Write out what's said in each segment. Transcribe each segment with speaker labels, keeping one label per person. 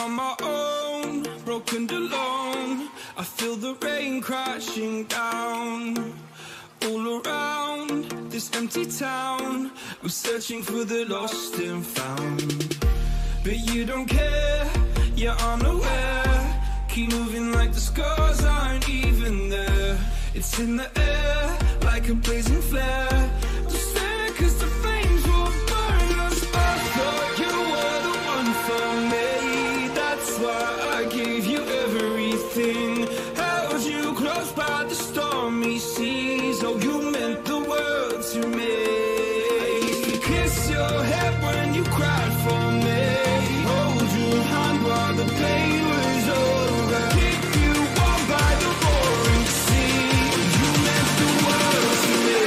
Speaker 1: on my own, broken alone. I feel the rain crashing down all around this empty town. I'm searching for the lost and found, but you don't care, you're unaware. Keep moving like the scars aren't even there. It's in the air like a blazing flare. Don't stare 'cause the flames will burn us. I thought you were the one for me. That's why I gave you everything. Held you close by the stormy seas. Oh, you meant the world to me. I used to kiss your head when you cried for me. Hold your hand while the pain was over. Keep you warm by the roaring sea. You meant the world to me.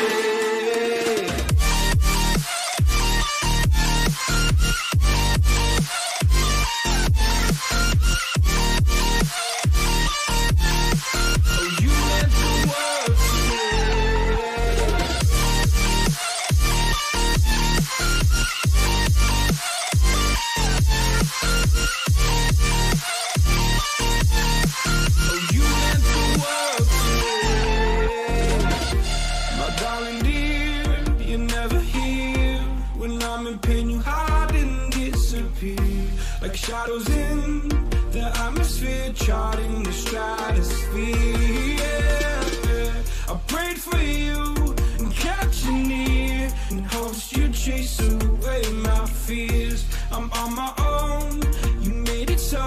Speaker 1: Oh, you meant the world to me. Oh, you meant the world to me. My darling dear, you're never here. When I'm in pain, you hide and disappear. Like shadows in the atmosphere, charting the stratosphere. Yeah. I prayed for you and kept you near, in hopes you'd chase away my fears. I'm on my own, you made it so,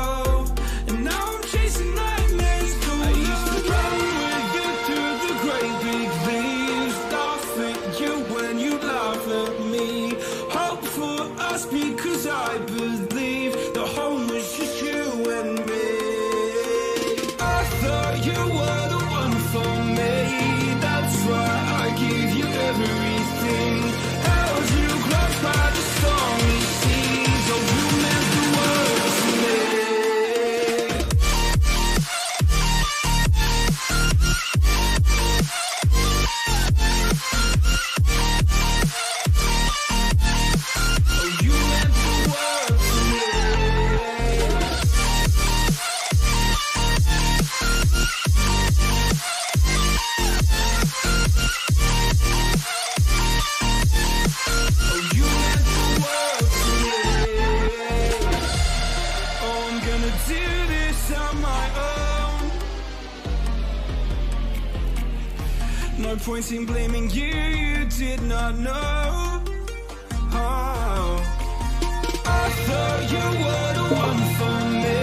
Speaker 1: and now I'm chasing nightmares through. I used to run with you through the great big leaves, laugh at you when you laugh at me. Hope for us because I believe the home was just you and me. I thought you were the one for me. That's why I gave you everything. Held you close by the stormy seas. Oh, you meant the world to me. Oh, you meant the world to me. Oh, you meant the world to me. Oh, I'm gonna do this on my own. No point in blaming you, you did not know. Oh, I thought you were the one for me.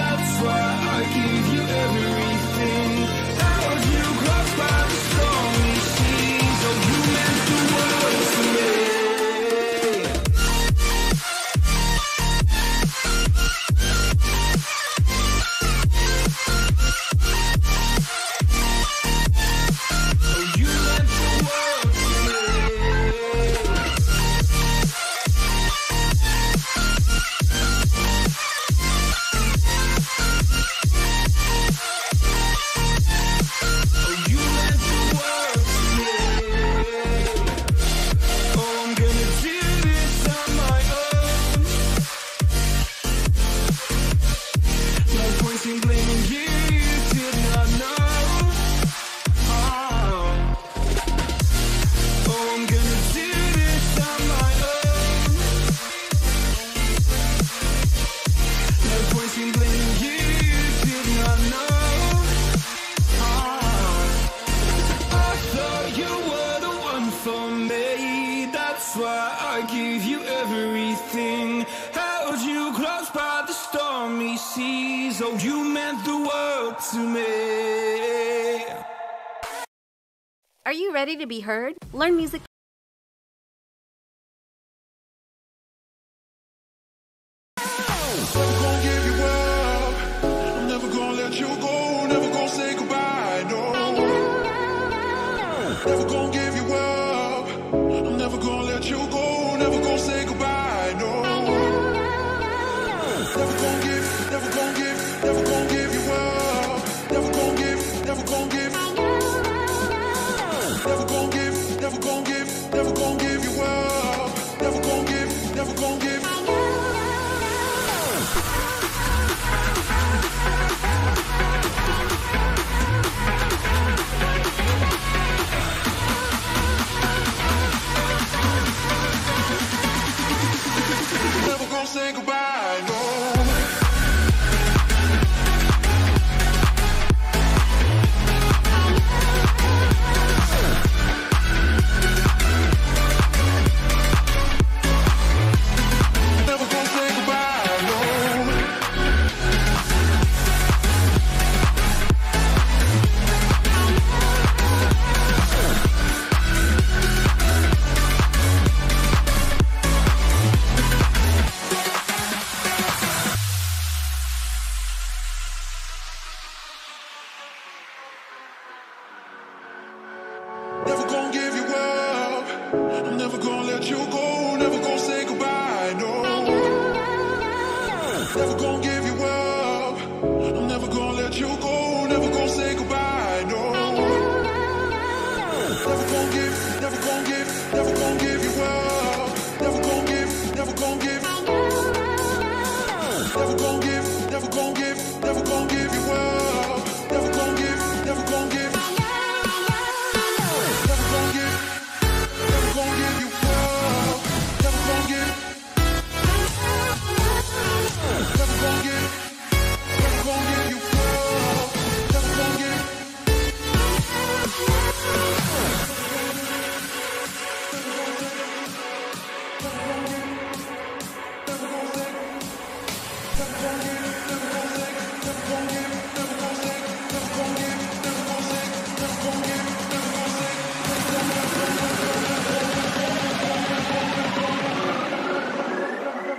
Speaker 1: That's why I gave you everything. Held you close by the stormy seas. Oh, you meant the world to me. Oh, you meant the world to me. Oh, you meant the world to me. Oh, I'm gonna do this on my own. No point in blaming you, you did not know. Oh, I'm gonna do this on my own. No point in blaming you, you did not know. I thought you were the one for me. That's why I gave you everything. Held you close by the stormy seas. Oh, you meant the world to me.
Speaker 2: Are you ready to be heard? Learn music.
Speaker 3: Never gonna give you up. I'm never gonna let you go. Never gonna say goodbye. No. Never gonna give you up. I'm never gonna let you go. Never gonna say goodbye. No. Never gonna give you up. Never gonna give. Never gonna give you up. Never gonna give.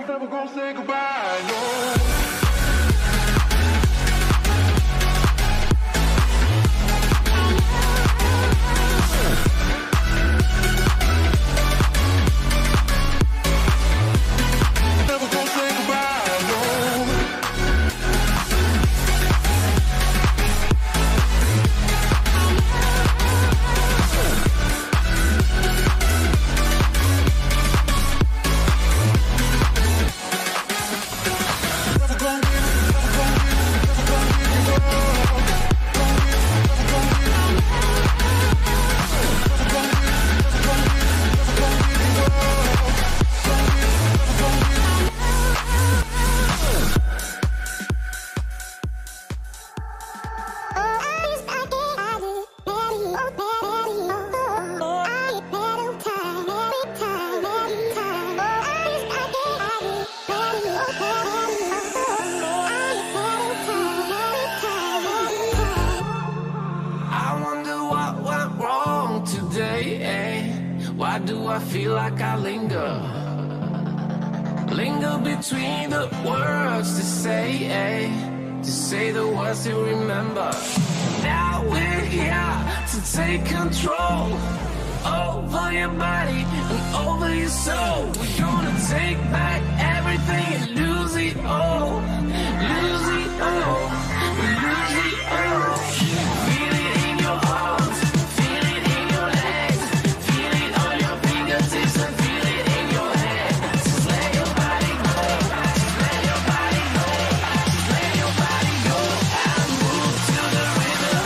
Speaker 3: Never gonna say goodbye, no.
Speaker 1: Why do I feel like I linger? Linger between the words to say the words to remember. Now we're here to take control over your body and over your soul. We're gonna take back everything and lose it all. Lose it all. Lose it all. Feel it in your arms. Feel it in your legs. Feel it on your fingertips and feel it in your head. Just let your body go. Just let your body go. Just let your body go and move to the rhythm.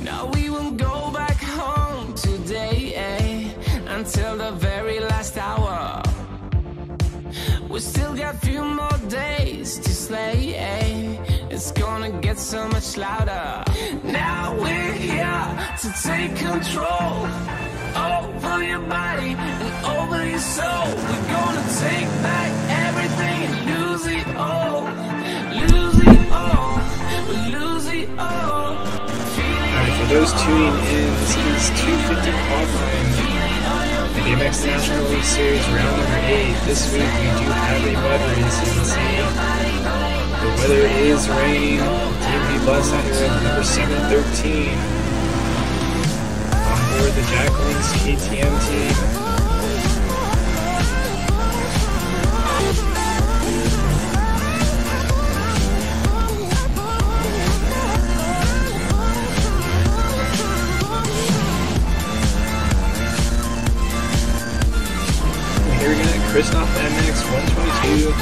Speaker 1: Now we will go back home today, until the very last hour. We still got a few more days to slay, it's gonna get so much louder. Now we're here to take control over your body and over your soul. We're gonna take back everything and lose it all. Lose it all. Lose it all.
Speaker 4: For those tuning in, this is 250 qualifying. The BMX National League Series round number 8. This week we do have a mud race, as you can see. The weather is rain. TMP bus out here at number 713. On board the Jacqueline's KTM team. Christoph MX 122,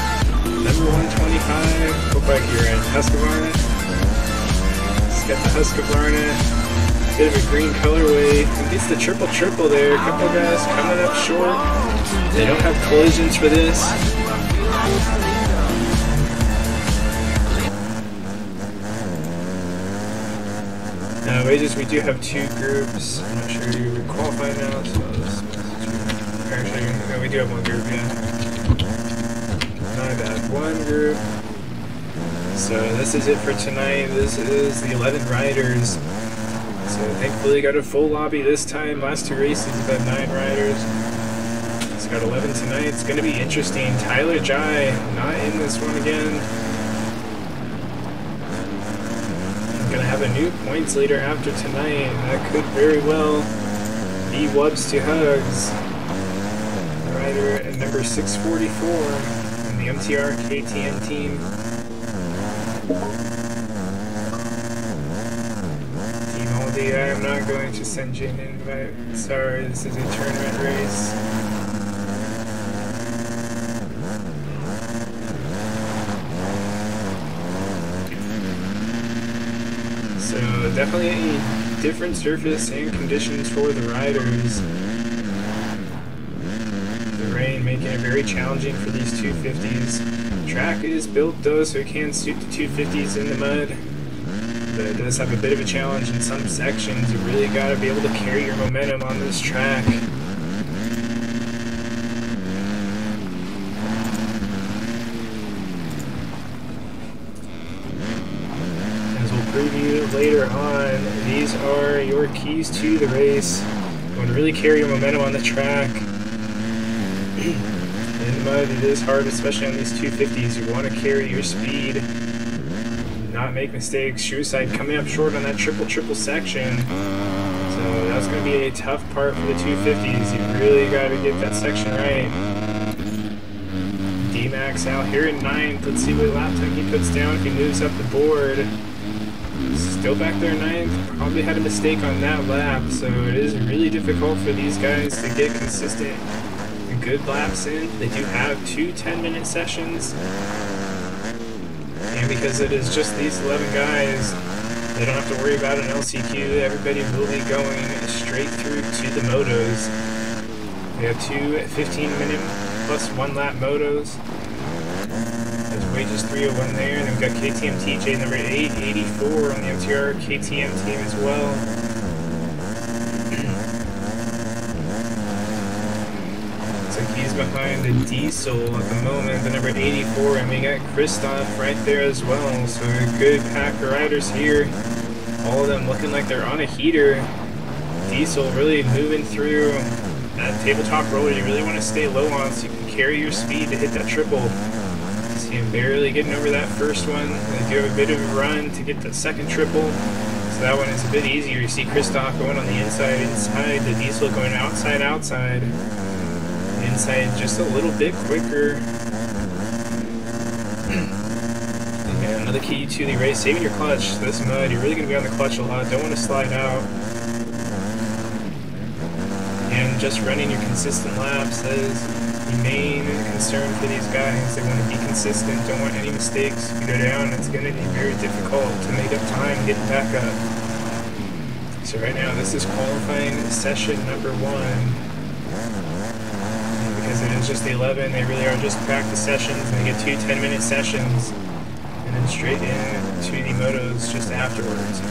Speaker 4: number 125, go back here in Husqvarna. Let's get the Husqvarna, bit of a green colorway. It gets the triple there. A couple guys coming up short. They don't have collisions for this. Now, wages, we do have two groups. I'm not sure you would qualify now, so actually, no, we do have one group, yeah. Not bad. One group. So this is it for tonight. This is the 11 riders. So thankfully got a full lobby this time. Last two races we've had 9 riders. It's got 11 tonight. It's going to be interesting. Tyler Jai not in this one again. I'm going to have a new points leader after tonight. That could very well be Wubs to Hugs. Rider at number 644 in the MTR KTM team. Team Aldi, I am not going to send you an invite. Sorry, this is a tournament race. So definitely a different surface and conditions for the riders. The rain making it very challenging for these 250s. Track is built though, so it can suit the 250s in the mud. But it does have a bit of a challenge in some sections. You really got to be able to carry your momentum on this track. As we'll preview later on, these are your keys to the race. You want to really carry your momentum on the track. In the mud, it is hard, especially on these 250s. You want to carry your speed, not make mistakes. Shoeside coming up short on that triple section. So that's going to be a tough part for the 250s. You really got to get that section right. D-Max out here in 9th. Let's see what lap time he puts down if he moves up the board. Still back there in 9th. Probably had a mistake on that lap. So it is really difficult for these guys to get consistent good laps in. They do have 2 10-minute sessions. And because it is just these 11 guys, they don't have to worry about an LCQ. Everybody will be going straight through to the motos. We have 2 15-minute plus 1 lap motos. There's Wages 301 there, and then we've got KTM TJ number 884 on the MTR KTM team as well. He's behind the Diesel at the moment, the number 84, and we got Christoph right there as well. So a good pack of riders here. All of them looking like they're on a heater. Diesel really moving through that tabletop roller. You really want to stay low on so you can carry your speed to hit that triple. See him barely getting over that first one. They do have a bit of a run to get the second triple. So that one is a bit easier. You see Christoph going on the inside, the Diesel going outside. Inside just a little bit quicker. And another key to the race, saving your clutch. This mud, you're really going to be on the clutch a lot. Don't want to slide out. And just running your consistent laps is the main concern for these guys. They want to be consistent, don't want any mistakes. If you go down, it's going to be very difficult to make up time getting back up. So right now, this is qualifying session number 1. Because it is just the 11, they really are just practice sessions. They get 2 10-minute sessions, and then straight in to the motos just afterwards.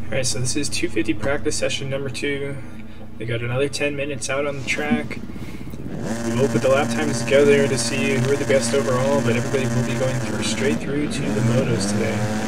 Speaker 4: Alright, so this is 250 practice session number 2. They got another 10 minutes out on the track. We will put the lap times together to see who are the best overall, but everybody will be going through straight through to the motos today.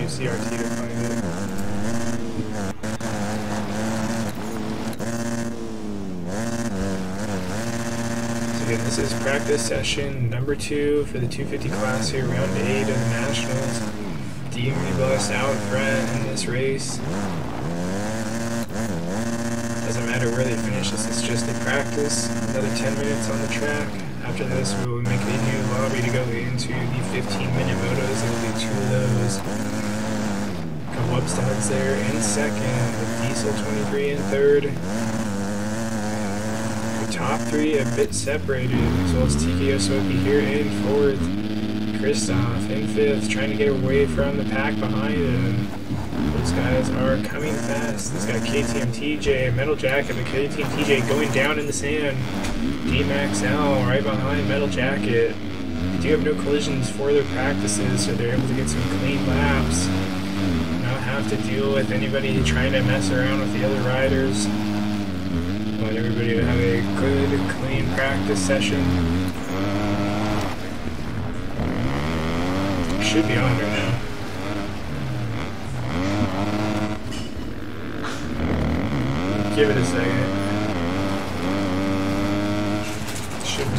Speaker 4: WCRT to find it. So again, this is practice session number 2 for the 250 class here, round 8 of the Nationals. DMV bus out front in this race. Doesn't matter where they finish, this is just a practice. Another 10 minutes on the track. After this, we will make a new lobby to go into the 15-minute motos. There will be 2 of those. A couple upstarts there in second, with Diesel 23 in third. The top 3 a bit separated, as well as TKO Soapy here in fourth. Christoph in fifth, trying to get away from the pack behind him. Those guys are coming fast. This guy KTM TJ, Metal Jacket, but KTM TJ going down in the sand. D-Max L right behind Metal Jacket. They do have no collisions for their practices, so they're able to get some clean laps. Not have to deal with anybody trying to mess around with the other riders. Want everybody to have a good, clean practice session. Should be on right now. Give it a second. Should be.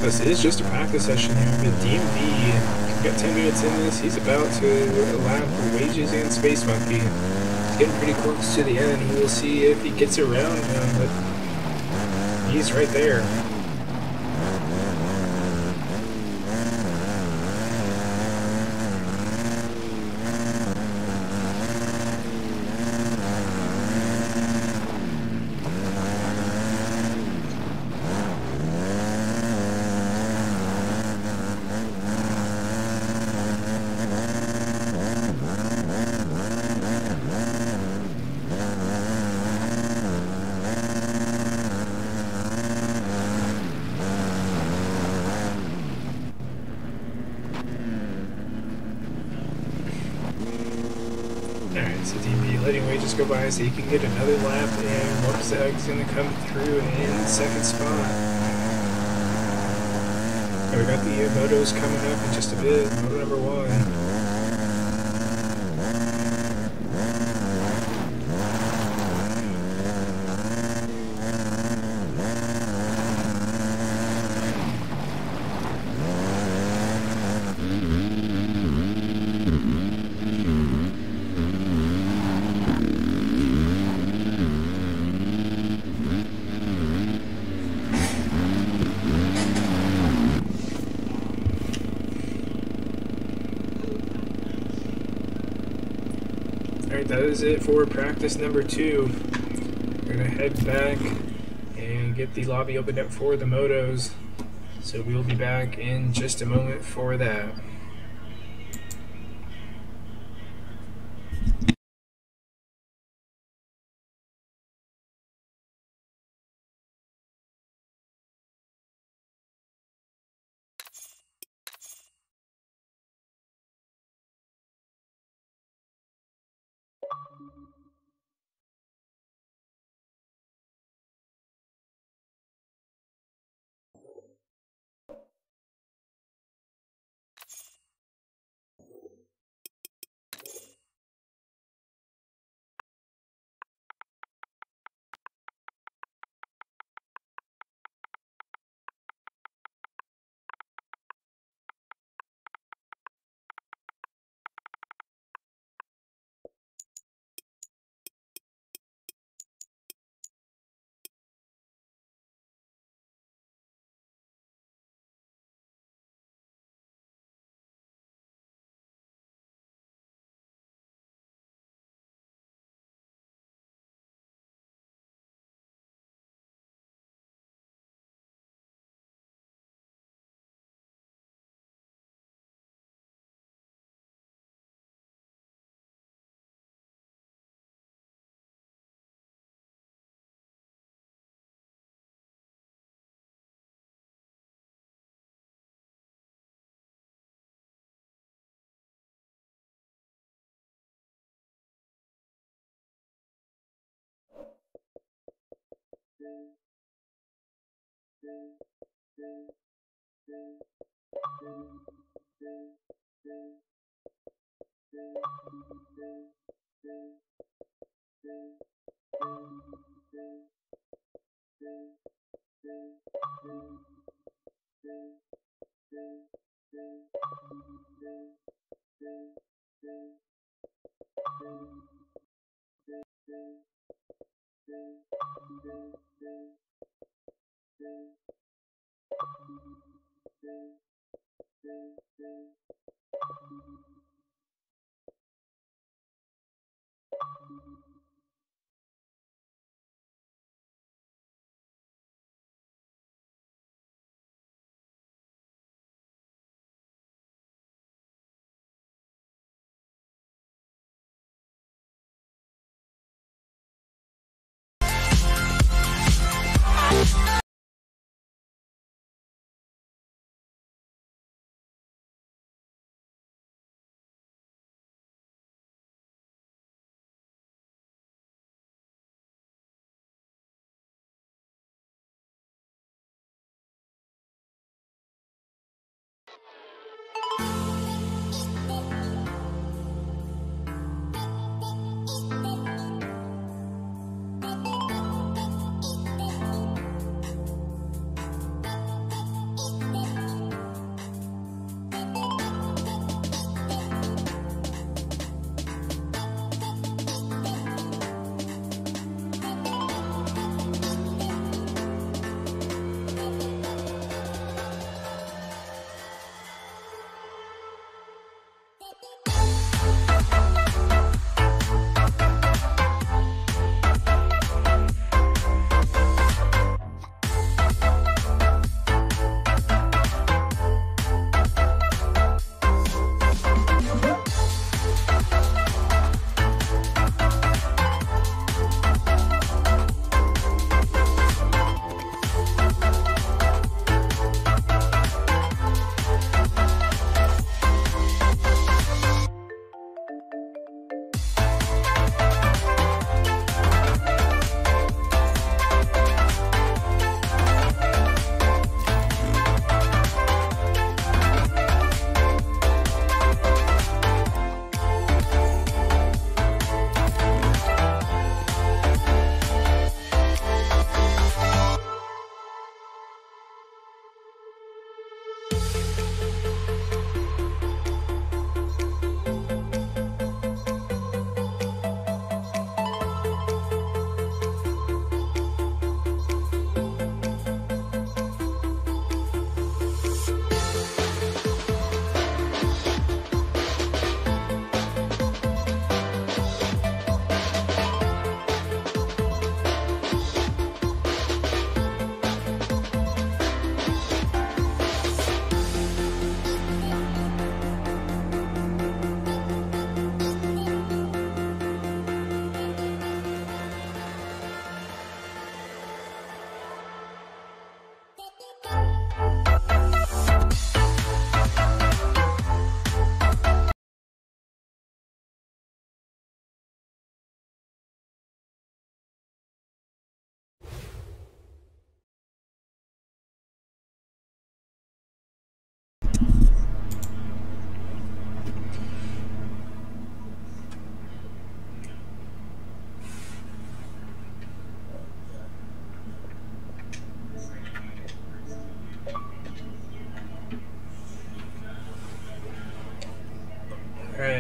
Speaker 4: This is just a practice session here, but DMV got 10 minutes in this. He's about to lap Wages and Space Monkey. He's getting pretty close to the end. We'll see if he gets around him, but he's right there. Alright, so DB letting Wages go by so he can get another lap, and Warpzag's going to come through in second spot. And we got the motos coming up in just a bit. Moto number 1. Alright, that is it for practice number 2. We're going to head back and get the lobby opened up for the motos. So we'll be back in just a moment for that.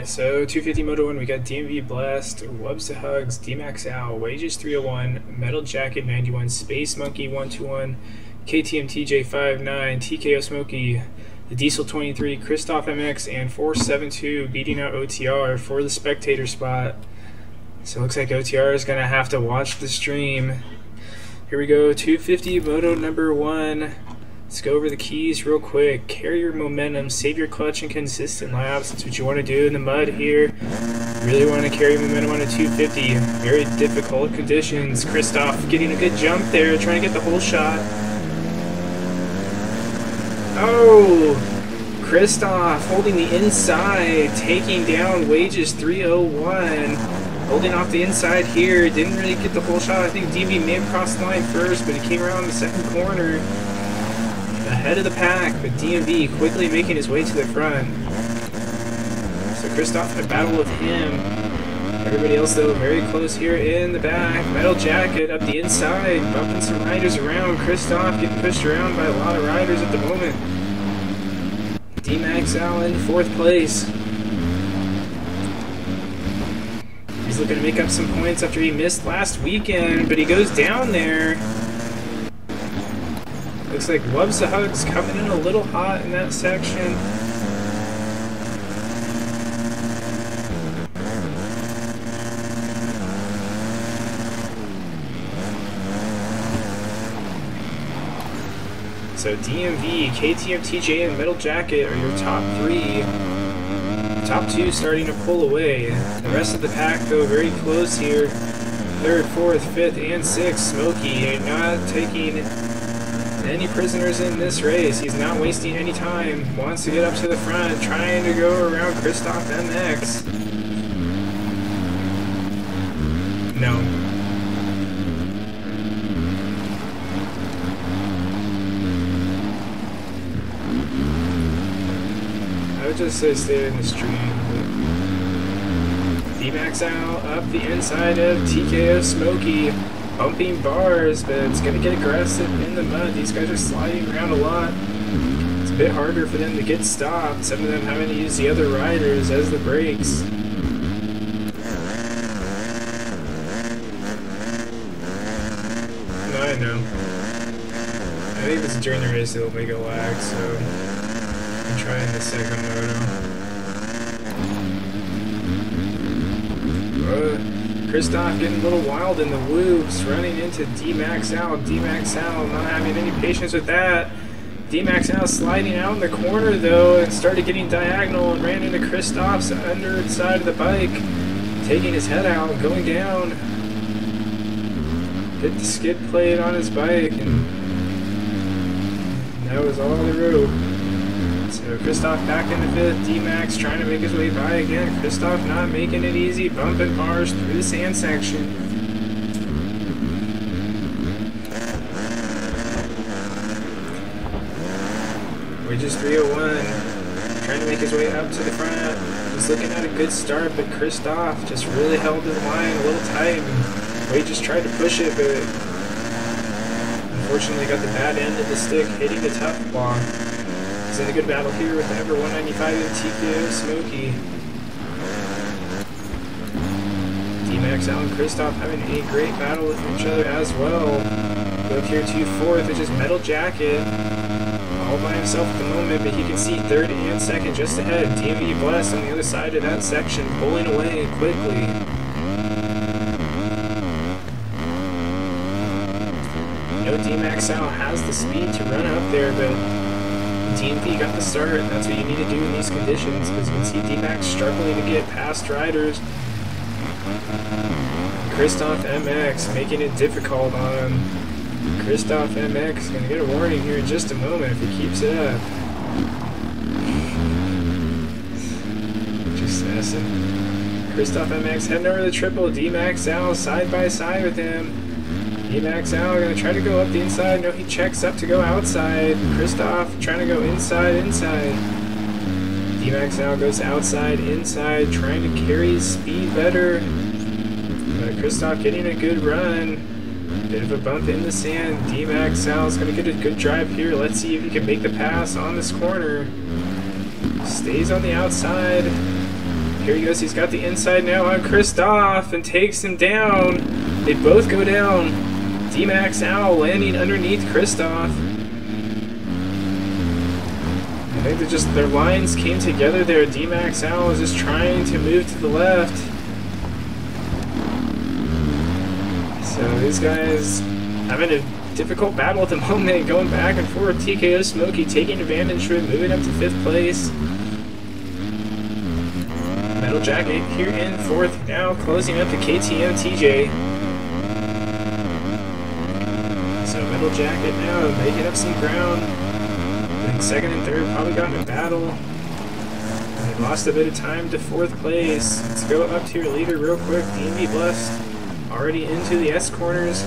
Speaker 4: Alright, so 250 Moto 1, we got DMV Blast, Wubs to Hugs, D-Max Al, Wages 301, Metal Jacket 91, Space Monkey 121, KTM TJ 59, TKO Smokey, the Diesel 23, Christoph MX, and 472 beating out OTR for the spectator spot. So it looks like OTR is going to have to watch the stream. Here we go, 250 Moto number 1. Let's go over the keys real quick. Carry your momentum, save your clutch and consistent laps. That's what you want to do in the mud here. Really want to carry momentum on a 250. Very difficult conditions. Christoph getting a good jump there, trying to get the whole shot. Oh! Christoph holding the inside, taking down Wages 301. Holding off the inside here. Didn't really get the whole shot. I think DV may have crossed the line first, but he came around the second corner. Ahead of the pack, but DMV quickly making his way to the front. So Christoph in a battle with him. Everybody else though very close here in the back. Metal Jacket up the inside, bumping some riders around. Christoph getting pushed around by a lot of riders at the moment. D-Max Al in 4th place. He's looking to make up some points after he missed last weekend, but he goes down there. Looks like Wubs to Hugs coming in a little hot in that section. So DMV, KTM TJ, and Metal Jacket are your top 3. Top 2 starting to pull away. The rest of the pack though very close here. 3rd, 4th, 5th, and 6th. Smokey not taking any prisoners in this race. He's not wasting any time. Wants to get up to the front, trying to go around Christoph MX. No. I would just say stay in the stream. D-Max out up the inside of TKO Smokey. Bumping bars, but it's going to get aggressive in the mud. These guys are sliding around a lot. It's a bit harder for them to get stopped. Some of them having to use the other riders as the brakes. No, I know. I think this is during the race it'll make a lag, so I'm trying the second moto. Christoph getting a little wild in the whoops, running into D-Max Al. D-Max Al not having any patience with that. D-Max Al sliding out in the corner though and started getting diagonal and ran into Christoph's underside of the bike, taking his head out and going down. Hit the skid plate on his bike and that was all the road. So Christoph back in the 5th, D-Max trying to make his way by again. Christoph not making it easy, bumping bars through the sand section. Wages 301, trying to make his way up to the front. He's looking at a good start, but Christoph just really held his line a little tight. And Wages tried to push it, but unfortunately got the bad end of the stick, hitting the tough block. He's in a good battle here with the number 195 of TKO Smokey. D-Max Al and Christoph having a great battle with each other as well. Go up here to 4th, which is Metal Jacket. All by himself at the moment, but he can see 3rd and 2nd just ahead. DMV Blast on the other side of that section, pulling away quickly. You know D-Max Al has the speed to run up there, but DMV got the start, and that's what you need to do in these conditions, because you can see D-Max struggling to get past riders. Christoph MX making it difficult on him. Christoph MX going to get a warning here in just a moment if he keeps it up. Just messing. Christoph MX heading over the triple. D-Max Al side by side with him. D-Max Al going to try to go up the inside. No, he checks up to go outside. Christoph trying to go inside. D-Max Al goes outside, inside, trying to carry his speed better. But Christoph getting a good run. Bit of a bump in the sand. D-Max Al is going to get a good drive here. Let's see if he can make the pass on this corner. Stays on the outside. Here he goes. He's got the inside now on Christoph and takes him down. They both go down. D-Max Al landing underneath Christoph. I think they're just, their lines came together there. D-Max Al is just trying to move to the left. So these guys having a difficult battle at the moment, going back and forth. TKO Smokey taking advantage of it, moving up to 5th place. Metal Jacket here in 4th now, closing up to KTM TJ. So Metal Jacket now making up some ground. I think 2nd and 3rd probably got in a battle. They lost a bit of time to 4th place. Let's go up to your leader real quick. DMV Blessed already into the S corners.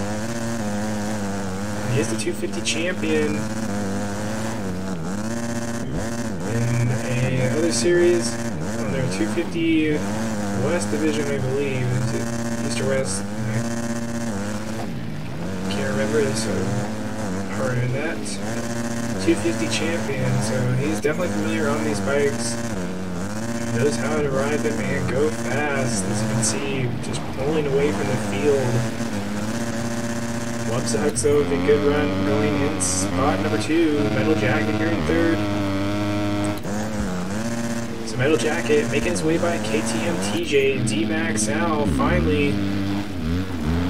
Speaker 4: He is the 250 champion in a other series on their 250 West division, I believe. Is it East or West? I can't remember. So part of that 250 champion. So he's definitely familiar on these bikes. Knows how to ride them and go fast. As you can see, just pulling away from the field. Loves the hooks though with a good run going in spot number 2. Metal Jacket here in 3rd. So Metal Jacket making his way by KTM TJ. D-Max Al finally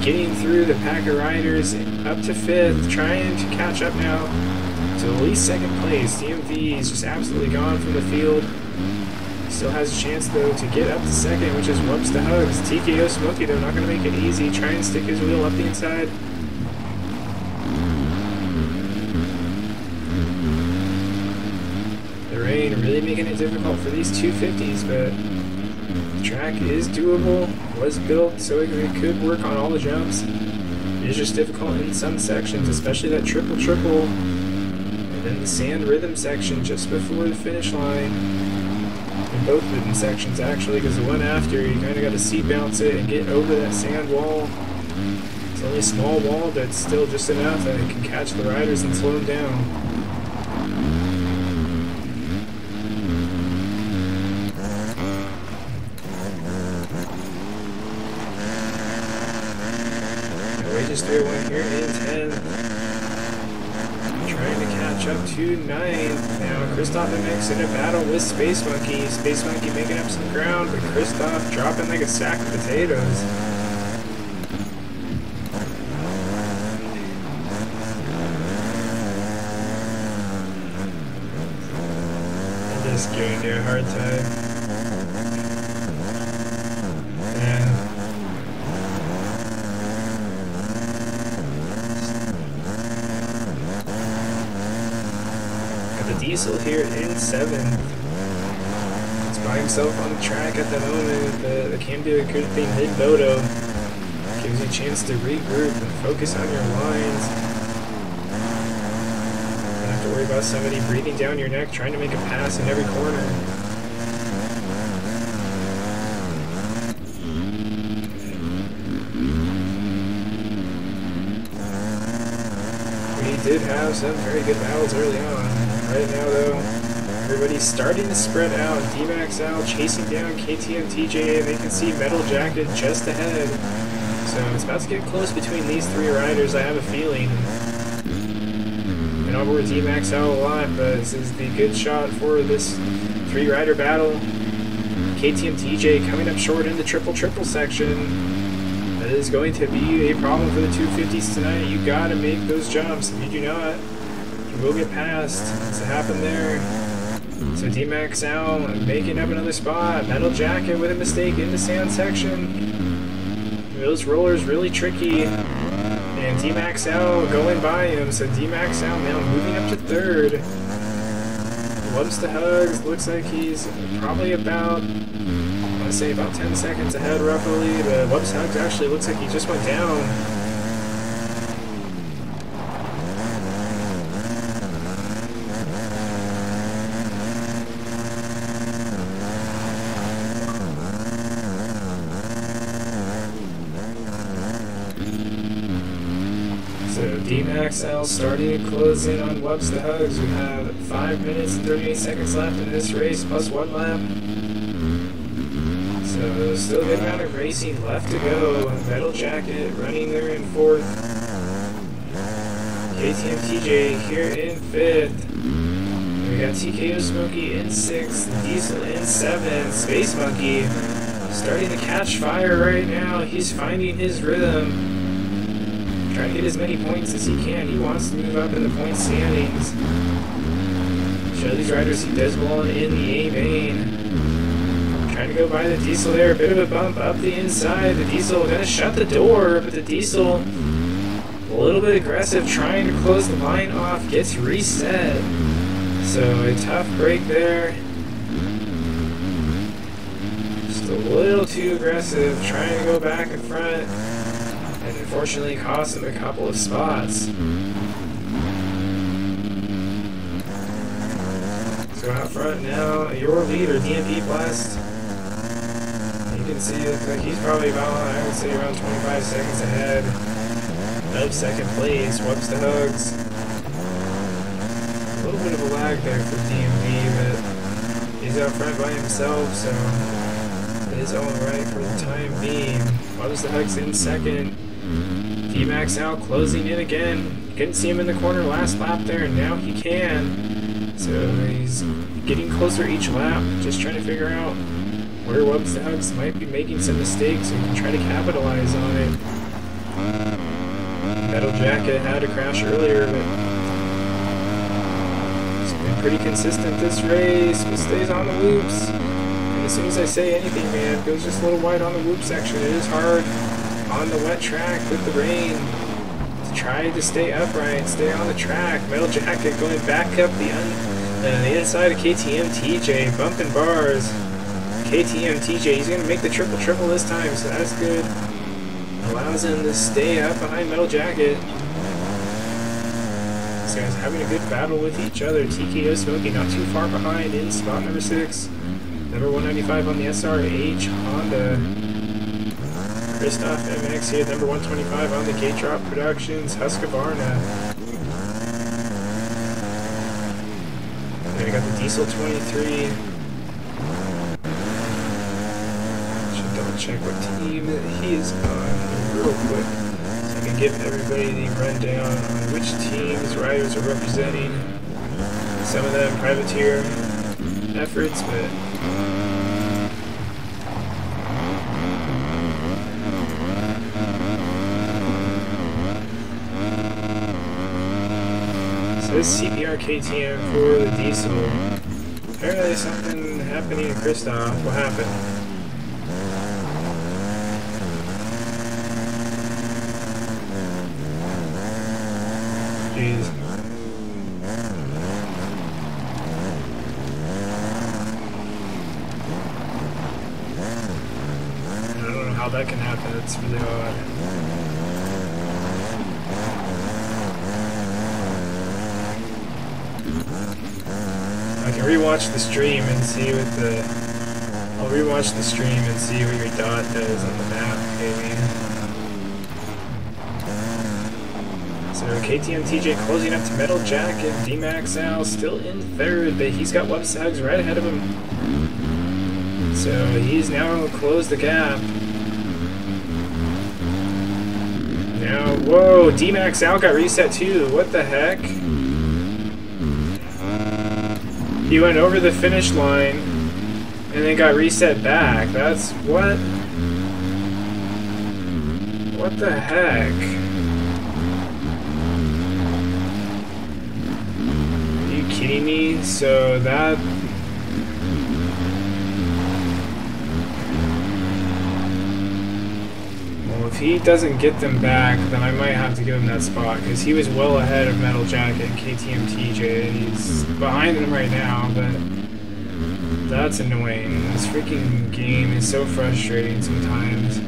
Speaker 4: getting through the pack of riders up to 5th. Trying to catch up now to at least 2nd place. DMV is just absolutely gone from the field. Still has a chance though to get up to 2nd, which is Whoops the Hugs. TKO Smokey though not going to make it easy. Try and stick his wheel up the inside. Really making it difficult for these 250s, but the track is doable, was built so it could work on all the jumps. It is just difficult in some sections, especially that triple, and then the sand rhythm section just before the finish line. In both rhythm sections actually, because the one after you kind of got to seat bounce it and get over that sand wall. It's only a small wall, but it's still just enough that it can catch the riders and slow them down. Through one here in 10. Trying to catch up to 9. Now Christoph MX in a battle with Space Monkey. Space Monkey making up some ground, but Christoph dropping like a sack of potatoes. I'm just giving you a hard time. Diesel here in 7th. He's by himself on the track at the moment, but can do a good thing mid-moto. Gives you a chance to regroup and focus on your lines. You don't have to worry about somebody breathing down your neck trying to make a pass in every corner. We did have some very good battles early on. Right now, though, everybody's starting to spread out. D-Max Al chasing down KTM TJ, and they can see Metal Jacket just ahead. So it's about to get close between these 3 riders, I have a feeling. And I'll worry D-Max Al a lot, but this is the good shot for this 3-rider battle. KTM TJ coming up short in the triple section. That is going to be a problem for the 250s tonight. You gotta make those jumps. If you do not, will get past. What's happened there? So D-Max Al making up another spot. Metal Jacket with a mistake in the sand section. Those rollers really tricky. And D-Max Al going by him. So D-Max Al now moving up to 3rd. Loves the Hugs. Looks like he's probably about, I want to say about 10 seconds ahead roughly. But Loves Hugs actually looks like he just went down. D-Max Al starting to close in on Whoops the Hugs. We have 5 minutes and 38 seconds left in this race, plus 1 lap. So still a good amount of racing left to go. Metal Jacket running there in 4th. KTM TJ here in 5th. We got TKO Smokey in 6th. Diesel in 7th. Space Monkey starting to catch fire right now. He's finding his rhythm. Trying to get as many points as he can. He wants to move up in the point standings. Show these riders he does belong in the A main. Trying to go by the Diesel there. A bit of a bump up the inside. The Diesel gonna shut the door, but the Diesel a little bit aggressive, trying to close the line off. Gets reset. So a tough break there. Just a little too aggressive, trying to go back in front. And unfortunately cost him a couple of spots. So out front now, your leader, DMP Blast. You can see it, like he's probably about, I would say, around 25 seconds ahead of 2nd place. Whoops the Hugs. A little bit of a lag there for DMP, but he's out front by himself, so it is all right for the time being. Whoops the Hugs in 2nd. D-Max out, closing in again. Couldn't see him in the corner last lap there, and now he can. So he's getting closer each lap, just trying to figure out where Whoops the Hugs might be making some mistakes, so he can try to capitalize on it. Metal Jacket had a crash earlier, but he's been pretty consistent this race, but stays on the loops. And as soon as I say anything, man, goes just a little wide on the loop section. It is hard on the wet track with the rain to try to stay upright, stay on the track. Metal Jacket going back up the inside of KTM TJ, bumping bars. KTM TJ, he's going to make the triple this time, so that's good. Allows him to stay up behind Metal Jacket. These guys having a good battle with each other. TKO Smokey not too far behind in spot number 6. Number 195 on the SRH Honda. Christoph MX here, number 125 on the K-Drop Productions Husqvarna. Then we got the Diesel 23. Should double check what team he is on real quick, so I can give everybody the rundown on which teams riders are representing. Some of them privateer efforts, but this CPR KTM for the Diesel. Apparently something happening to Christoph. What happened? Jeez. I don't know how that can happen. It's really odd. I can rewatch the stream and see what the... I'll rewatch the stream and see what your dot does on the map, maybe. So KTM TJ closing up to Metal Jacket. D-Max Al still in 3rd, but he's got Whoops the Hugs right ahead of him. So he's now closed the gap. Now, whoa, D-Max Al got reset too. What the heck? He went over the finish line and then got reset back. That's what? What the heck? Are you kidding me? So that... Well, if he doesn't get them back, then I might have to give him that spot, because he was well ahead of Metal Jacket and KTM TJ. He's behind him right now, but that's annoying. This freaking game is so frustrating sometimes.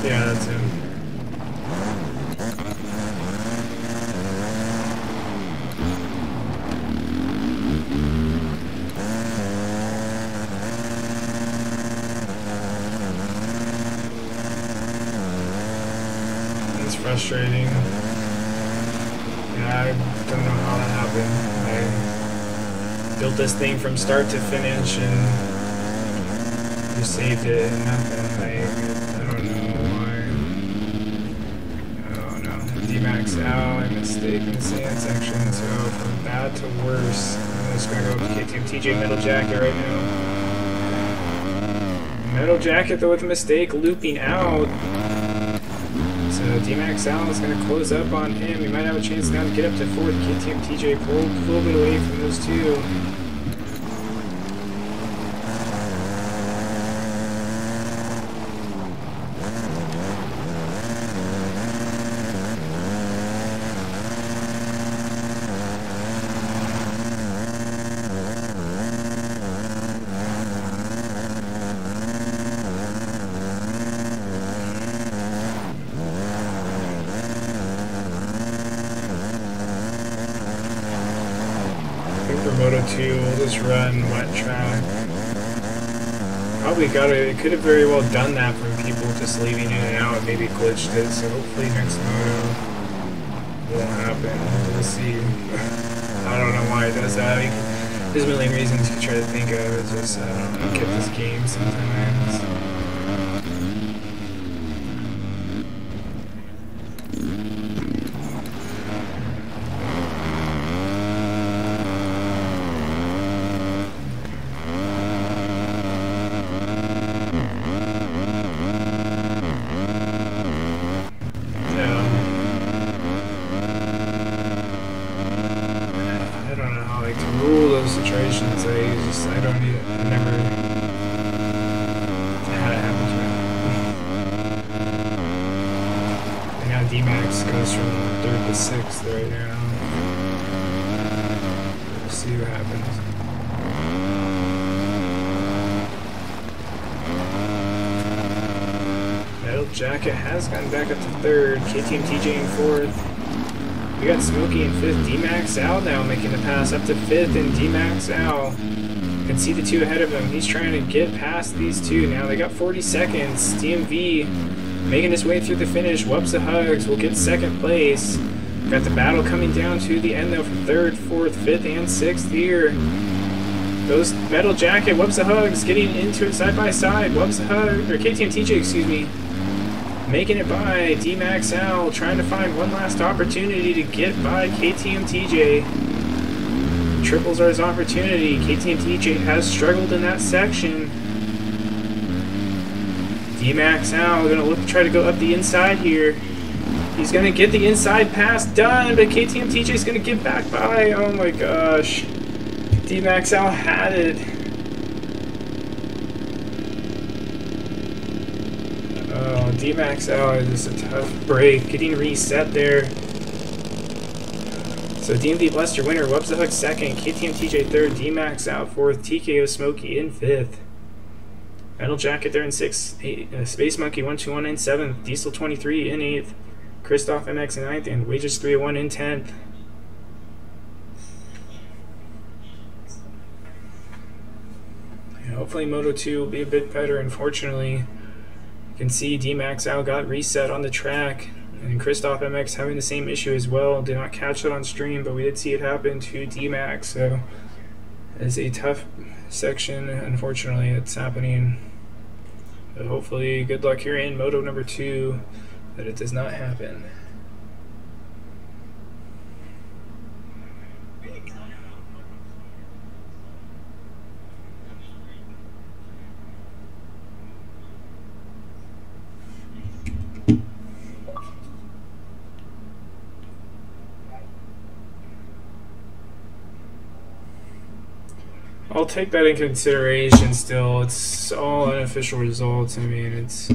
Speaker 4: Yeah, that's him. frustrating. Yeah, I don't know how that happened. I built this thing from start to finish and just saved it and nothing. I don't know why. Oh no. D-max out, I mistake in the sand section, so from bad to worse. I'm just gonna go with KTM TJ Metal Jacket right now. Metal Jacket though with a mistake, looping out. So D-max out is going to close up on him. He might have a chance now to get up to fourth. KTM TJ pulled a little bit away from those two. Moto 2, we'll just run wet track. Probably got it. It could have very well done that from people just leaving in and out and maybe glitched it. So hopefully next moto won't happen. We'll see. I don't know why it does that. There's a million reasons you try to think of. It's just, I don't know, get this game sometimes. Situations, I don't need it. I never had it happen to me. And now D-Max goes from 3rd to 6th right now. We'll see what happens. Metal Jacket has gotten back up to 3rd. KTM TJ in 4th. We got Smokey in 5th, D-Max Al now making the pass up to 5th, and D-Max Al can see the two ahead of him. He's trying to get past these two now. They got 40 seconds. DMV making his way through the finish. Wubs the Hugs will get 2nd place. Got the battle coming down to the end though from 3rd, 4th, 5th, and 6th here. Those Metal Jacket, Wubs the Hugs getting into it side by side. Wubs the Hug, or KTM TJ, excuse me. Making it by D-Max Al, trying to find one last opportunity to get by KTM TJ. Triples are his opportunity. KTM TJ has struggled in that section. D-Max Al going to look to try to go up the inside here. He's going to get the inside pass done, but KTM TJ is going to get back by. Oh my gosh. D-Max Al had it. D-Max out is a tough break. Getting reset there. So DMV Blessed your winner. Wubs the Hook 2nd. KTM TJ 3rd. D-Max out 4th. TKO Smokey in 5th. Metal Jacket there in 6th. Space Monkey 121 in 7th. Diesel 23 in 8th. Christoph MX in 9th. And Wages 301 in 10th. Yeah, hopefully Moto 2 will be a bit better. Unfortunately, you can see D-Max Al got reset on the track, and Christoph MX having the same issue as well. Did not catch it on stream, but we did see it happen to D-Max, so it's a tough section. Unfortunately, it's happening. But hopefully, good luck here in Moto number 2, that it does not happen. I'll take that in consideration still. It's all unofficial results. I mean, it's...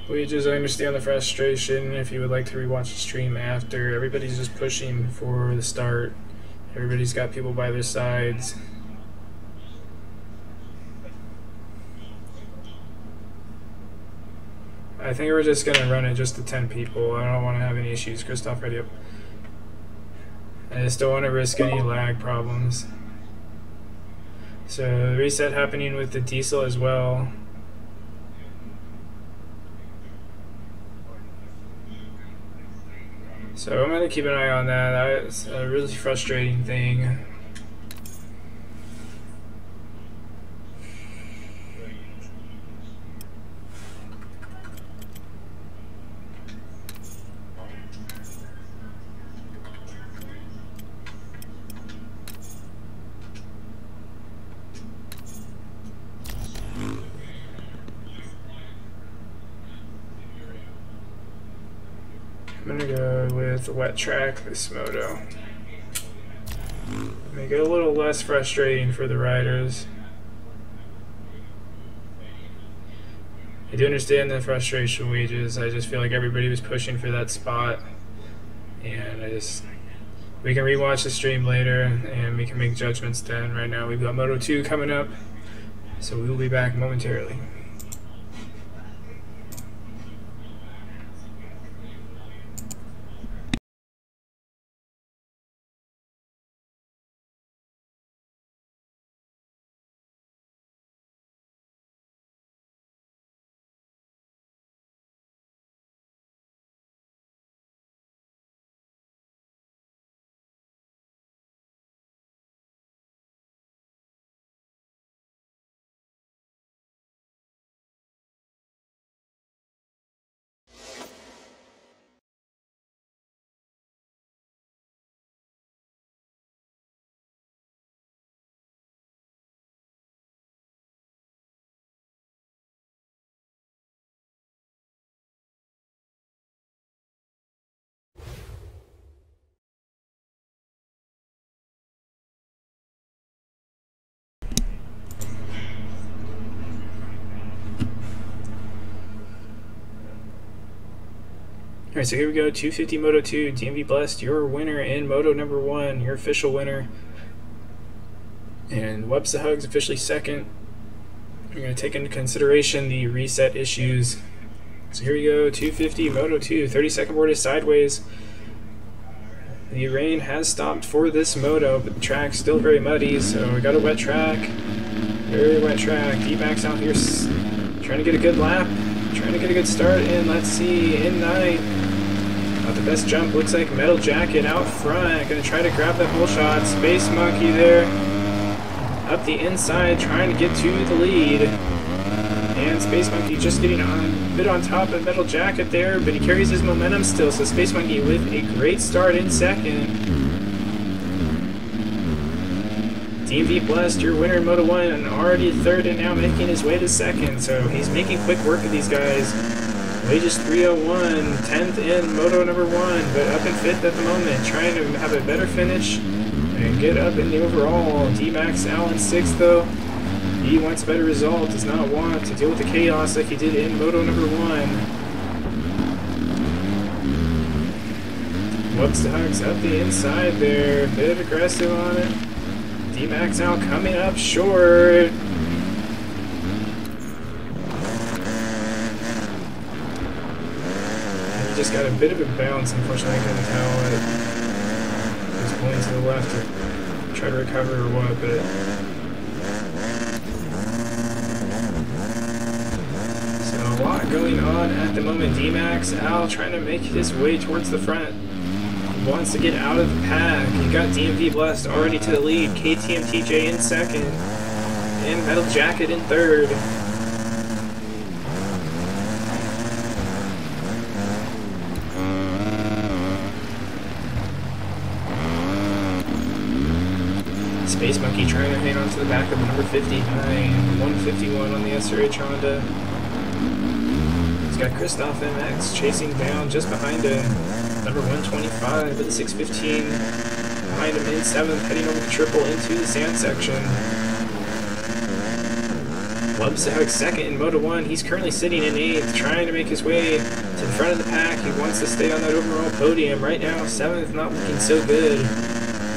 Speaker 4: Wages, I understand the frustration. If you would like to rewatch the stream after, everybody's just pushing for the start. Everybody's got people by their sides. I think we're just gonna run it just to 10 people. I don't want to have any issues. Christoph, ready up. I just don't want to risk any lag problems. So reset happening with the diesel as well. So I'm gonna keep an eye on that. That's a really frustrating thing. I'm gonna go with wet track this moto. Make it a little less frustrating for the riders. I do understand the frustration, Wages. I just feel like everybody was pushing for that spot, and we can rewatch the stream later and we can make judgments then. Right now we've got Moto 2 coming up, so we will be back momentarily. Alright, so here we go, 250 Moto 2, DMV Blessed, your winner in Moto number 1, your official winner. And Webs the Hugs officially second. We're going to take into consideration the reset issues. So here we go, 250 Moto 2, 30-second board is sideways. The rain has stopped for this moto, but the track's still very muddy, so we got a wet track. Very wet track. D-Max out here trying to get a good lap. Trying to get a good start in, let's see, in 9. Not the best jump, looks like Metal Jacket out front. Gonna try to grab that whole shot. Space Monkey there. Up the inside, trying to get to the lead. And Space Monkey just getting a bit on top of Metal Jacket there, but he carries his momentum still. So Space Monkey with a great start in second. DMV Blessed, your winner in Moto 1, and already third and now making his way to second. So he's making quick work of these guys. Wages 301, 10th in Moto number 1, but up in 5th at the moment, trying to have a better finish and get up in the overall. D-Max out in 6th though. He wants a better result, does not want to deal with the chaos like he did in Moto number 1. Whoops, the Hugs up the inside there, bit aggressive on it. D-Max out coming up short. Just got a bit of a bounce, unfortunately I couldn't tell it. He was pulling to the left to try to recover or what, but so a lot going on at the moment. D-Max Al trying to make his way towards the front. He wants to get out of the pack. He got DMV Blessed already to the lead. KTM TJ in second. And Metal Jacket in third. Space Monkey trying to hang on to the back of the number 59, 151 on the SRH Honda. He's got Christoph MX chasing down just behind him. Number 125 with a 615 behind him in 7th, heading over the triple into the sand section. Wubs second in Moto 1. He's currently sitting in 8th, trying to make his way to the front of the pack. He wants to stay on that overall podium. Right now, 7th, not looking so good.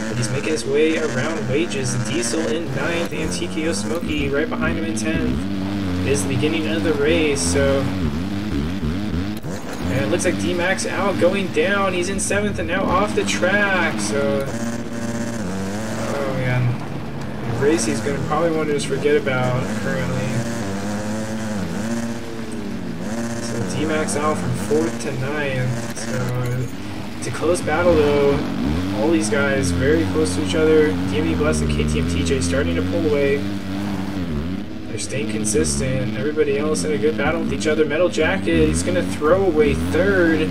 Speaker 4: But he's making his way around Wages. Diesel in 9th, and TKO Smokey right behind him in 10th. It is the beginning of the race, so... And it looks like D-Max out, going down. He's in 7th and now off the track, so... Oh, man. The race he's going to probably want to just forget about currently. So D-Max out from 4th to 9th. So it's a close battle, though. All these guys very close to each other. DMV Bless and KTM TJ starting to pull away. They're staying consistent. Everybody else in a good battle with each other. Metal Jacket, he's going to throw away 3rd.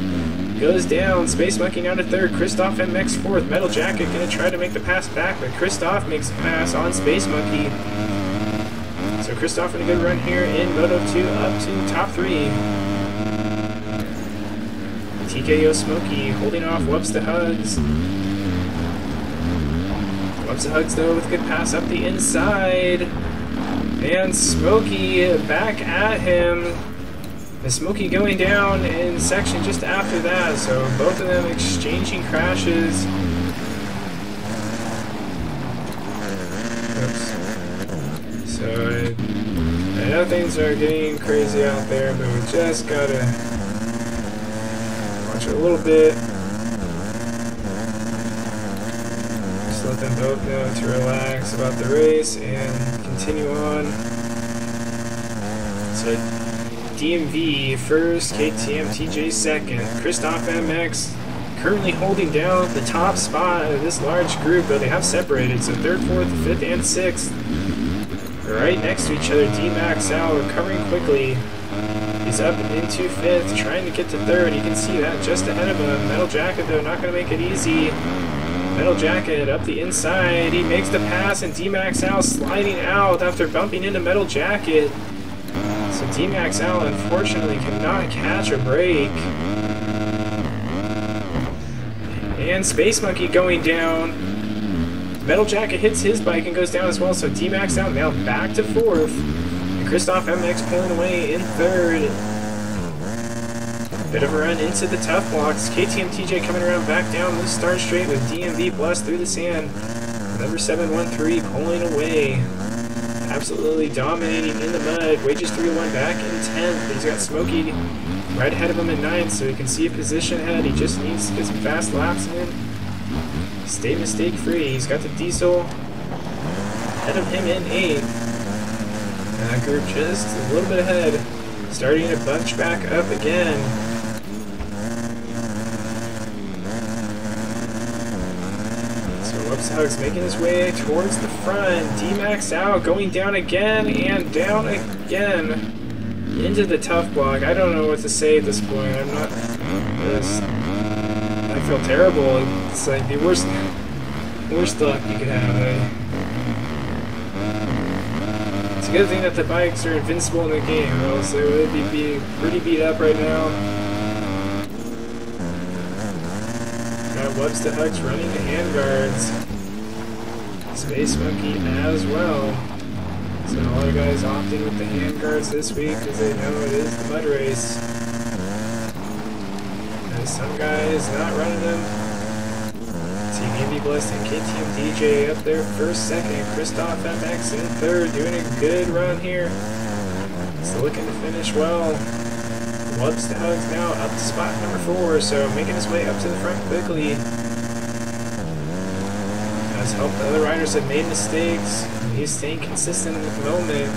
Speaker 4: Goes down. Space Monkey now to 3rd. Christoph MX 4th. Metal Jacket going to try to make the pass back, but Christoph makes a pass on Space Monkey. So Christoph in a good run here in Moto 2 up to top 3. TKO Smokey holding off Wubs to Hugs. Wubs to Hugs though with a good pass up the inside. And Smokey back at him. And Smokey going down in section just after that, so both of them exchanging crashes. Oops. So I know things are getting crazy out there, but we just gotta watch it a little bit. Just let them both know to relax about the race and continue on. So DMV first, KTM TJ second, Christoph MX currently holding down the top spot of this large group, though they have separated. So 3rd, 4th, 5th, and 6th right next to each other. D-Max out, recovering quickly. He's up into 5th, trying to get to 3rd. You can see that just ahead of him. Metal Jacket, though, not going to make it easy. Metal Jacket up the inside. He makes the pass, and D-Max out sliding out after bumping into Metal Jacket. So D-Max out, unfortunately, cannot catch a break. And Space Monkey going down. Metal Jacket hits his bike and goes down as well, so D-Max out now back to 4th. And Christoph MX pulling away in 3rd. Bit of a run into the tough blocks. KTM TJ coming around back down the start straight with DMV Blessed through the sand. Number 713 pulling away. Absolutely dominating in the mud. Wages 3-1 back in 10th. He's got Smokey right ahead of him in 9th, so he can see a position ahead. He just needs to get some fast laps in. Stay mistake free. He's got the Diesel ahead of him in 8th. And that group just a little bit ahead. Starting to bunch back up again. Hugs making his way towards the front. D-Max out, going down again and down again into the tough block. I don't know what to say at this point. I'm not just... I feel terrible. It's like the worst luck you could have. It's a good thing that the bikes are invincible in the game, or else they would be pretty beat up right now. Got Wubs to Hugs running the handguards. Space Monkey as well. So a lot of guys opting with the handguards this week because they know it is the mud race. And some guys not running them. TMV Blessed and KTM DJ up there first, second. Christoph MX in 3rd, doing a good run here. Still looking to finish well. Wubs to Hugs now up to spot number 4, so making his way up to the front quickly. Has helped the other riders that made mistakes. He's staying consistent in the moment,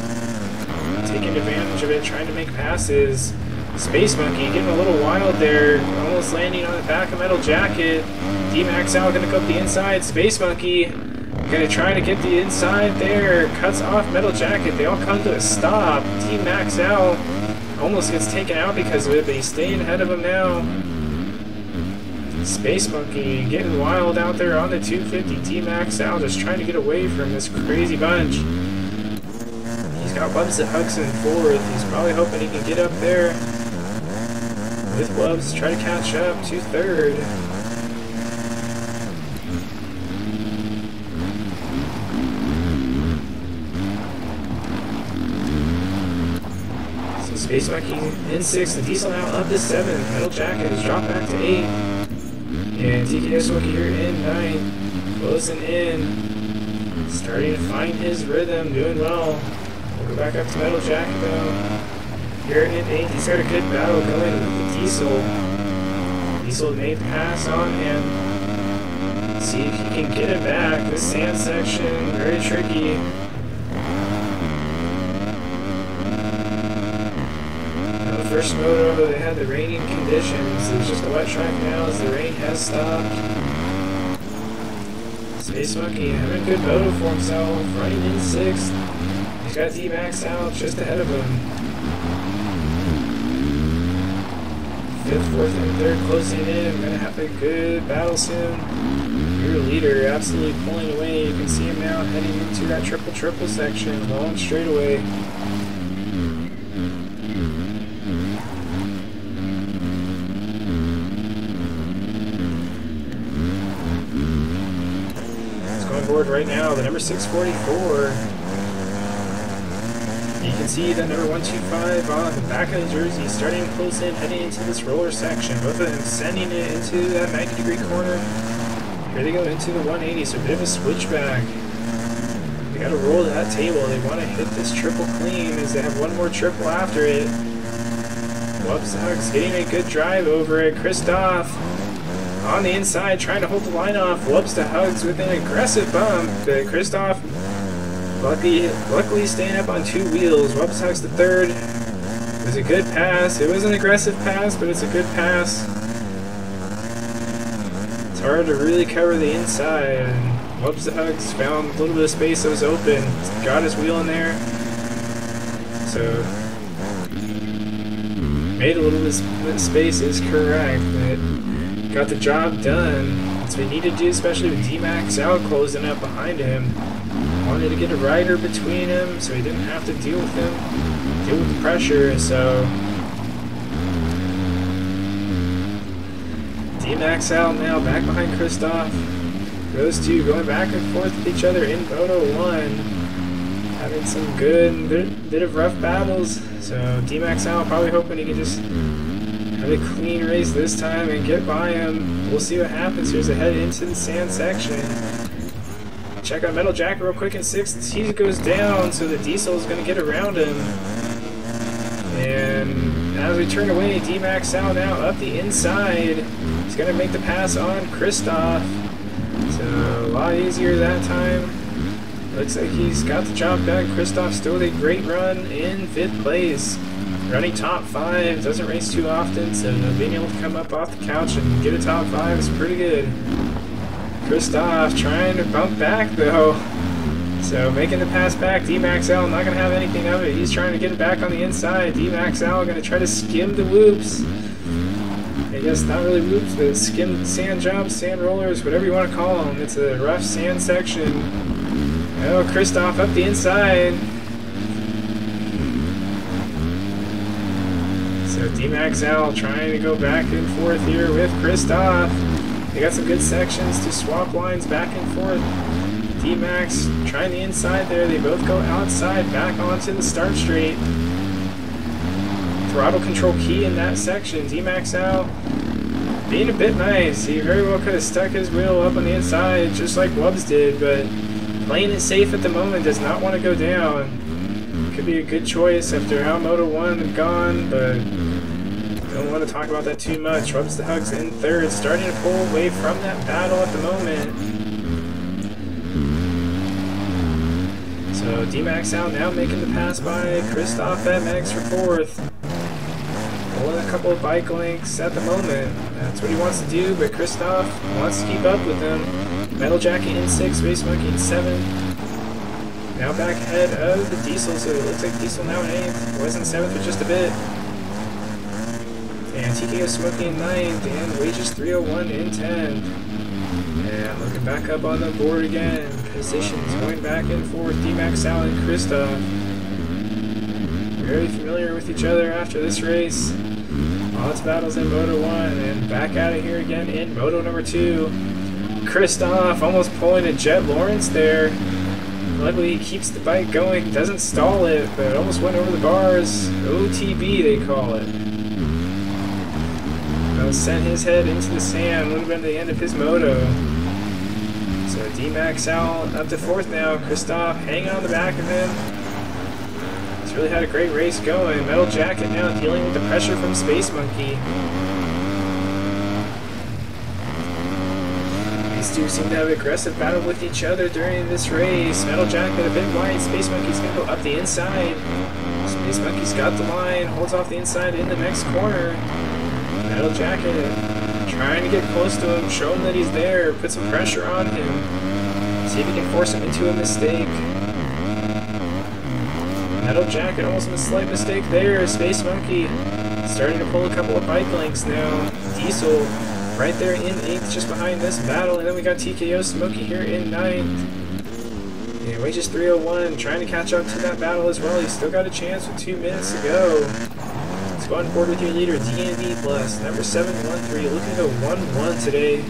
Speaker 4: taking advantage of it, trying to make passes. Space Monkey getting a little wild there, almost landing on the back of Metal Jacket. D-Max out, gonna go up the inside. Space Monkey gonna try to get the inside there, cuts off Metal Jacket. They all come to a stop. D-Max out. Almost gets taken out because of it, but he's staying ahead of him now. Space Monkey getting wild out there on the 250. D-Max out, just trying to get away from this crazy bunch. He's got Wubs that Hugs in 4th. He's probably hoping he can get up there with Wubs, try to catch up to 3rd. Space Monkey in 6th, the Diesel now up to 7th. Metal Jacket has dropped back to 8th. And TKS Wookie here in 9th. Closing in. Starting to find his rhythm, doing well. We'll go back up to Metal Jacket though. Here in 8th, he's got a good battle going with the Diesel. Diesel made the pass on and see if he can get it back. This sand section, very tricky. First moto, they had the raining conditions. It's just a wet track now as the rain has stopped. Space Monkey having a good moto for himself, running in 6th. He's got D-Max out just ahead of him. 5th, 4th, and 3rd closing in. We're going to have a good battle soon. Your leader absolutely pulling away. You can see him now heading into that triple section, long straightaway. Right now, the number 644. You can see the number 125 on the back of the jersey starting to close in, heading into this roller section. Both of them sending it into that 90-degree corner. Here they go into the 180, so a bit of a switchback. They got to roll that table. They want to hit this triple clean as they have one more triple after it. Wubs Hugs getting a good drive over it. Christoph on the inside, trying to hold the line off. Wubs to Hugs with an aggressive bump. But Christoph luckily staying up on 2 wheels. Wubs Hugs to 3rd. It was a good pass. It was an aggressive pass, but it's a good pass. It's hard to really cover the inside. And Wubs to Hugs found a little bit of space that was open. Got his wheel in there. So made a little bit of space is correct, but got the job done. That's what he needed to do, especially with D-Max out closing up behind him. Wanted to get a rider between him so he didn't have to deal with the pressure. So D-Max out now, back behind Christoph. Those two going back and forth with each other in Moto 1. Having some good bit of rough battles. So D-Max out, probably hoping he can just have a clean race this time and get by him. We'll see what happens. Here's a head into the sand section. Check out Metal Jacket real quick in 6th. He goes down, so the Diesel is going to get around him. And as we turn away, D-Max out now up the inside. He's going to make the pass on Christoph. So a lot easier that time. Looks like he's got the job done. Christoph still with a great run in 5th place. Running top 5, doesn't race too often, so being able to come up off the couch and get a top 5 is pretty good. Christoph trying to bump back though. So making the pass back, D-Max L not going to have anything of it. He's trying to get it back on the inside. D-Max L going to try to skim the whoops. I guess not really whoops, but skim sand jumps, sand rollers, whatever you want to call them. It's a rough sand section. Oh, Christoph up the inside. So D-Max L trying to go back and forth here with Christoph. They got some good sections to swap lines back and forth. D-Max trying the inside there. They both go outside, back onto the start straight. Throttle control key in that section. D-Max out being a bit nice. He very well could have stuck his wheel up on the inside just like Wubs did, but playing it safe at the moment, does not want to go down. Could be a good choice after how Moto 1 had gone, but don't want to talk about that too much. Wubs the Hugs in 3rd, starting to pull away from that battle at the moment. So D-Max out now, making the pass by Christoph MX for 4th. Pulling a couple of bike links at the moment. That's what he wants to do, but Christoph wants to keep up with him. Metal Jacket in 6th, Space Monkey in 7th. Now back ahead of the Diesel, so it looks like Diesel now in 8th. Was in 7th for just a bit. And TKO Smokey in 9th, and Wages 301 in 10th. And looking back up on the board again. Positions going back and forth. D-Max out and Christoph. Very familiar with each other after this race. Lots of battles in Moto 1, and back at it here again in Moto number 2. Christoph almost pulling a Jet Lawrence there. Luckily he keeps the bike going, doesn't stall it, but almost went over the bars. OTB they call it. Well, sent his head into the sand, would have been the end of his moto. So D-Max out up to 4th now. Christoph hanging on the back of him. He's really had a great race going. Metal Jacket now dealing with the pressure from Space Monkey. These two seem to have an aggressive battle with each other during this race. Metal Jacket a bit wide. Space Monkey's going to go up the inside. Space Monkey's got the line. Holds off the inside in the next corner. Metal Jacket trying to get close to him. Show him that he's there. Put some pressure on him. See if he can force him into a mistake. Metal Jacket almost a slight mistake there. Space Monkey starting to pull a couple of bike lengths now. Diesel right there in 8th, just behind this battle, and then we got TKO Smokey here in 9th. Yeah, Wages 301 trying to catch up to that battle as well. He's still got a chance with 2 minutes to go. Let's go on board with your leader, DNV Plus, number 713, looking to go 1-1 today.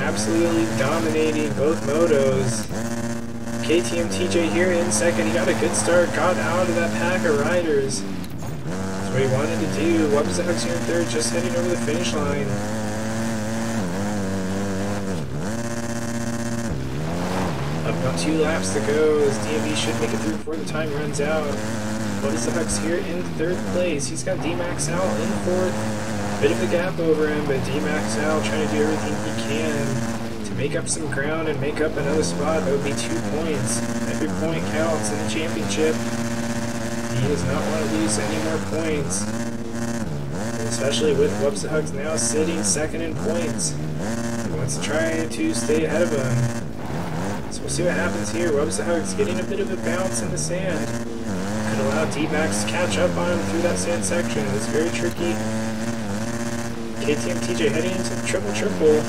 Speaker 4: Absolutely dominating both motos. KTM TJ here in 2nd. He got a good start, got out of that pack of riders. That's what he wanted to do. Webs the Hooks here in 3rd, just heading over the finish line. About 2 laps to go as DMV should make it through before the time runs out. What is the Hux here in 3rd place? He's got D-Max out in 4th. Bit of a gap over him, but D-Max out trying to do everything he can to make up some ground and make up another spot. That would be 2 points. Every point counts in the championship. He does not want to lose any more points. And especially with Whoops the Hux now sitting 2nd in points. He wants to try to stay ahead of him. So we'll see what happens here. Webs the Hugs getting a bit of a bounce in the sand. Could allow D-Max to catch up on him through that sand section. It's very tricky. KTM TJ heading into the triple.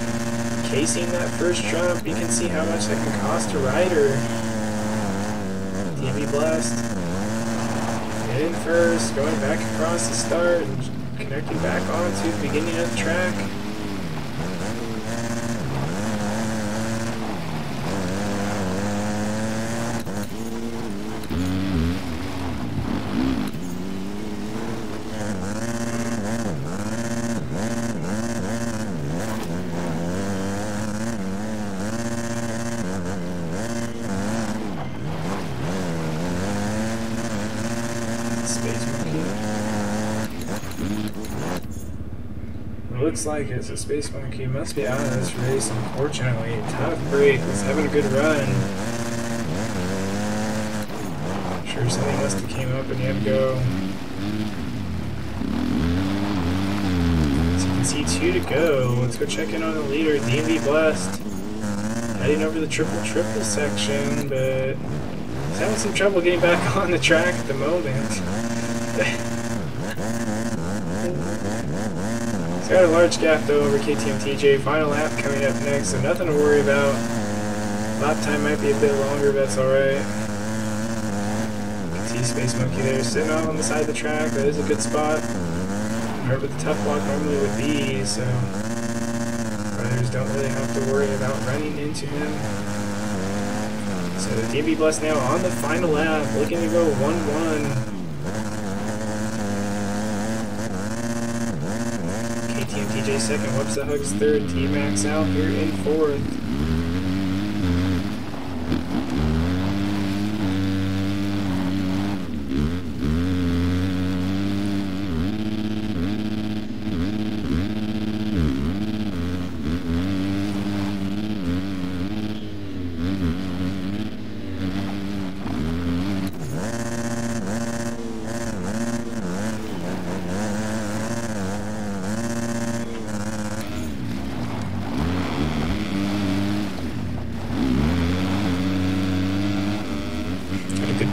Speaker 4: Casing that first jump. You can see how much that can cost a rider. DB Blast. In first. Going back across the start. And connecting back onto the beginning of the track. Looks like it, so Space Monkey must be out of this race, unfortunately. Tough break, he's having a good run. I'm sure something must have came up and he had to go. So you can see 2 to go. Let's go check in on the leader, DMV Blast. Heading over the triple section, but he's having some trouble getting back on the track at the moment. Got a large gap though over KTM TJ. Final lap coming up next, so nothing to worry about. Lap time might be a bit longer, but that's alright. You can see Space Monkey there sitting out on the side of the track. That is a good spot. Wherever the tough block normally would be, so riders don't really have to worry about running into him. So the DB Bless now on the final lap, looking to go 1-1. TJ 2nd, Whoops the Hugs 3rd, T-Max out here in 4th.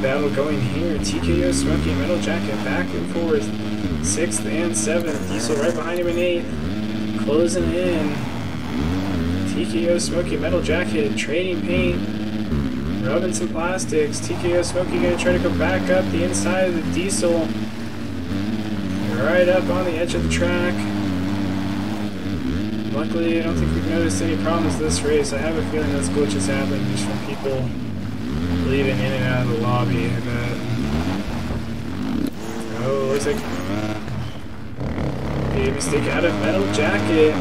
Speaker 4: Battle going here. TKO Smokey and Metal Jacket back and forth. 6th and 7th. Diesel right behind him in 8th. Closing in. TKO Smokey, Metal Jacket trading paint. Rubbing some plastics. TKO Smokey gonna try to go back up the inside of the Diesel. Right up on the edge of the track. Luckily, I don't think we've noticed any problems this race. I have a feeling that's glitches happen just from people leaving in and out of the lobby, I bet. Oh, looks like a mistake out of Metal Jacket.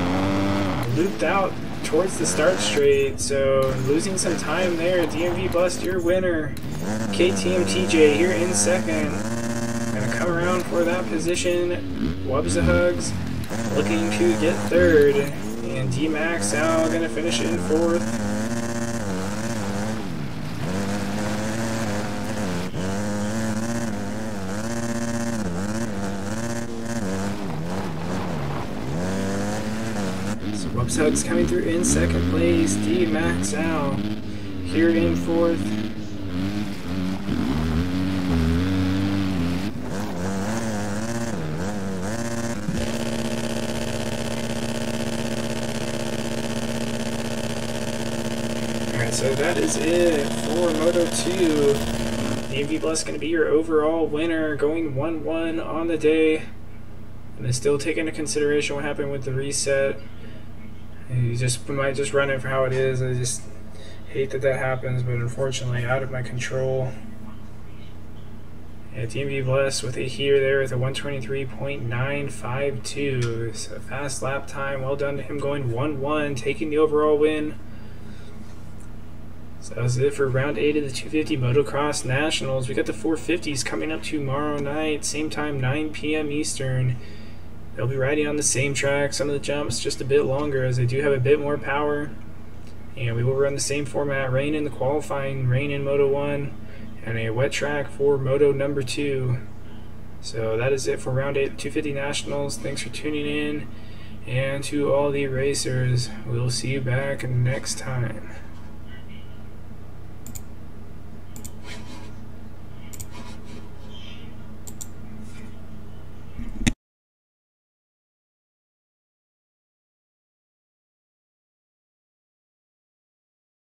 Speaker 4: Looped out towards the start straight, so losing some time there. DMV Bust, your winner. KTM TJ here in second. Gonna come around for that position. Wubs the Hugs looking to get third. And D-Max Al gonna finish in fourth. So Wubs Hugs coming through in second place. D-Max Al here in fourth. So that is it for Moto 2. DMV Plus going to be your overall winner, going 1-1 on the day. And it's still taking into consideration what happened with the reset. And you might just run it for how it is. I just hate that that happens, but unfortunately out of my control. Yeah, DMV Bless with a heater there with a 123.952. It's a fast lap time. Well done to him, going 1-1, taking the overall win. So that was it for round 8 of the 250 Motocross Nationals. We got the 450s coming up tomorrow night, same time, 9 p.m. Eastern. They'll be riding on the same track, some of the jumps just a bit longer as they do have a bit more power. And we will run the same format, rain in the qualifying, rain in Moto 1, and a wet track for Moto number 2. So that is it for round 8 of the 250 Nationals. Thanks for tuning in. And to all the racers, we'll see you back next time.